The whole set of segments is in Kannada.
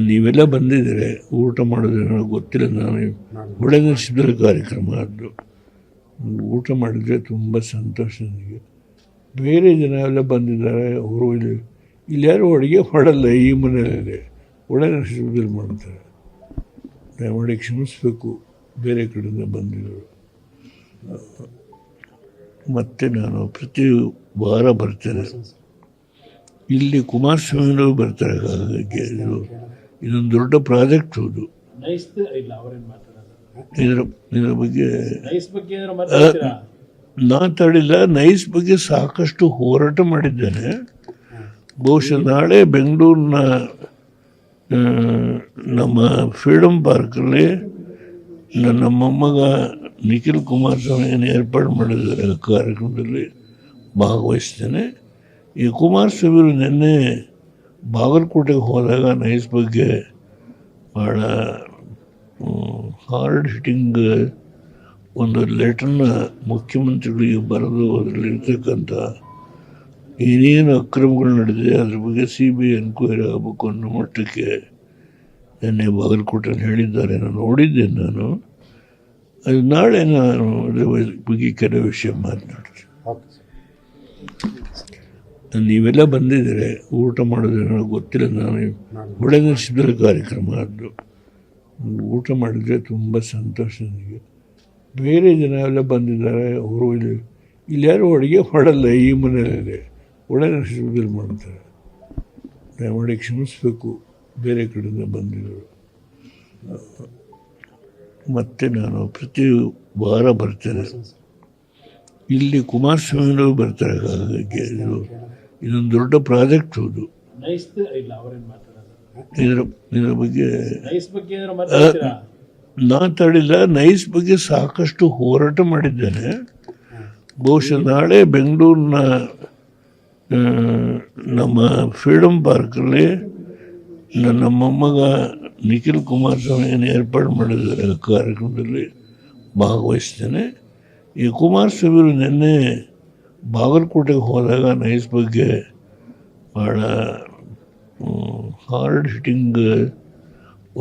ನೀವೆಲ್ಲ ಬಂದಿದ್ದೀರಿ, ಊಟ ಮಾಡೋದು ನನಗೆ ಗೊತ್ತಿಲ್ಲ. ನಾನು ಹೊಳೆ ನರಸೀಪುರದಲ್ಲಿ ಕಾರ್ಯಕ್ರಮ ಅದು ಊಟ ಮಾಡಿದರೆ ತುಂಬ ಸಂತೋಷ ನನಗೆ. ಬೇರೆ ಜನ ಎಲ್ಲ ಬಂದಿದ್ದಾರೆ, ಅವರು ಇಲ್ಲಿ ಯಾರು ಅಡುಗೆ ಮಾಡಲ್ಲ ಈ ಮನೆಯಲ್ಲಿ, ಹೊಳೆ ನರಸೀಪುರದಲ್ಲಿ ಮಾಡ್ತಾರೆ. ದಯಮಾಡಿ ಕ್ಷಮಿಸಬೇಕು ಬೇರೆ ಕಡೆಯಿಂದ ಬಂದಿದ್ದರು. ಮತ್ತು ನಾನು ಪ್ರತಿ ವಾರ ಬರ್ತೇನೆ. ಇಲ್ಲಿ ಕುಮಾರಸ್ವಾಮಿನೂ ಬರ್ತಾರೆ. ಹಾಗಾಗಿ ಇದೊಂದು ದೊಡ್ಡ ಪ್ರಾಜೆಕ್ಟ್ ಹೌದು. ಇದರ ಬಗ್ಗೆ ಮಾತಾಡಿಲ್ಲ. ನೈಸ್ ಬಗ್ಗೆ ಸಾಕಷ್ಟು ಹೋರಾಟ ಮಾಡಿದ್ದೇನೆ. ಬಹುಶಃ ನಾಳೆ ಬೆಂಗಳೂರಿನ ನಮ್ಮ ಫ್ರೀಡಮ್ ಪಾರ್ಕಲ್ಲಿ ನನ್ನ ಮೊಮ್ಮಗ ನಿಖಿಲ್ ಕುಮಾರಸ್ವಾಮಿಯನ್ನು ಏರ್ಪಾಡು ಮಾಡಿದ್ದಾರೆ. ಕಾರ್ಯಕ್ರಮದಲ್ಲಿ ಭಾಗವಹಿಸ್ತೇನೆ. ಈ ಕುಮಾರಸ್ವಾಮಿಯವರು ನಿನ್ನೆ ಬಾಗಲಕೋಟೆಗೆ ಹೋದಾಗ ನೈಸ್ ಬಗ್ಗೆ ಭಾಳ ಹಾರ್ಡ್ ಹಿಟ್ಟಿಂಗ್ ಒಂದು ಲೆಟರ್ನ ಮುಖ್ಯಮಂತ್ರಿಗಳಿಗೆ ಬರೆದು ಅದರಲ್ಲಿರ್ತಕ್ಕಂಥ ಏನೇನು ಅಕ್ರಮಗಳು ನಡೆದಿದೆ ಅದ್ರ ಬಗ್ಗೆ CBI ಎನ್ಕ್ವೈರಿ ಆಗಬೇಕು ಅನ್ನೋ ಮಟ್ಟಕ್ಕೆ ನಿನ್ನೆ ಬಾಗಲಕೋಟೆಯಲ್ಲಿ ಹೇಳಿದ್ದಾರೆ. ನಾನು ನೋಡಿದ್ದೇನೆ. ನಾನು ಅದು ನಾಳೆ ನಾನು ಅದ್ರ ಬಗ್ಗೆ ಕೆಲವು ವಿಷಯ ಮಾತನಾಡ್ತೀನಿ. ನೀವೆಲ್ಲ ಬಂದಿದ್ದೀರಿ, ಊಟ ಮಾಡೋದು ನನಗೆ ಗೊತ್ತಿಲ್ಲ. ನಾನು ಹೊಳೆ ನರಸೀಪುರದಲ್ಲಿ ಕಾರ್ಯಕ್ರಮ ಅದು ಊಟ ಮಾಡಿದರೆ ತುಂಬ ಸಂತೋಷ ನನಗೆ. ಬೇರೆ ಜನ ಎಲ್ಲ ಬಂದಿದ್ದಾರೆ, ಅವರು ಇಲ್ಲಿ ಯಾರು ಅಡುಗೆ ಮಾಡಲ್ಲ ಈ ಮನೆಯಲ್ಲಿ, ಹೊಳೆ ನರಸೀಪುರದಲ್ಲಿ ಮಾಡ್ತಾರೆ. ದಯಮಾಡಿ ಕ್ಷಮಿಸಬೇಕು ಬೇರೆ ಕಡೆಯಿಂದ ಬಂದಿದ್ದರು. ಮತ್ತು ನಾನು ಪ್ರತಿ ವಾರ ಬರ್ತೇನೆ. ಇಲ್ಲಿ ಕುಮಾರಸ್ವಾಮಿನೂ ಬರ್ತಾರೆ. ಹಾಗಾಗಿ ಇದೊಂದು ದೊಡ್ಡ ಪ್ರಾಜೆಕ್ಟ್ ಹೌದು. ಇದರ ಬಗ್ಗೆ ಮಾತಾಡಿಲ್ಲ. ನೈಸ್ ಬಗ್ಗೆ ಸಾಕಷ್ಟು ಹೋರಾಟ ಮಾಡಿದ್ದೇನೆ. ಬಹುಶಃ ನಾಳೆ ಬೆಂಗಳೂರಿನ ನಮ್ಮ ಫ್ರೀಡಮ್ ಪಾರ್ಕಲ್ಲಿ ನನ್ನ ಮೊಮ್ಮಗ ನಿಖಿಲ್ ಕುಮಾರಸ್ವಾಮಿಯನ್ನು ಏರ್ಪಾಡು ಮಾಡಿದ್ದಾರೆ. ಕಾರ್ಯಕ್ರಮದಲ್ಲಿ ಭಾಗವಹಿಸ್ತೇನೆ. ಈ ಕುಮಾರಸ್ವಾಮಿಯವರು ನಿನ್ನೆ ಬಾಗಲಕೋಟೆಗೆ ಹೋದಾಗ ನೈಸ್ ಬಗ್ಗೆ ಭಾಳ ಹಾರ್ಡ್ ಹಿಟ್ಟಿಂಗ್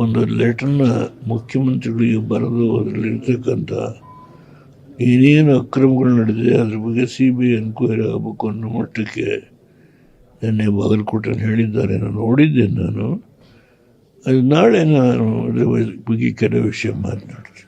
ಒಂದು ಲೆಟರ್ನ ಮುಖ್ಯಮಂತ್ರಿಗಳಿಗೆ ಬರೆದು ಅದರಲ್ಲಿರ್ತಕ್ಕಂಥ ಏನೇನು ಅಕ್ರಮಗಳು ನಡೆದಿದೆ ಅದ್ರ ಬಗ್ಗೆ CBI ಎನ್ಕ್ವೈರಿ ಆಗಬೇಕು ಅನ್ನೋ ಮಟ್ಟಕ್ಕೆ ನಿನ್ನೆ ಬಾಗಲಕೋಟೆಯಲ್ಲಿ ಹೇಳಿದ್ದಾರೆ. ನಾನು ನೋಡಿದ್ದೇನೆ. ನಾನು ಅದು ನಾಳೆ ನಾನು ಅದ್ರ ಬಗ್ಗೆ ಕೆಲವು ವಿಷಯ ಮಾತನಾಡ್ತೀನಿ.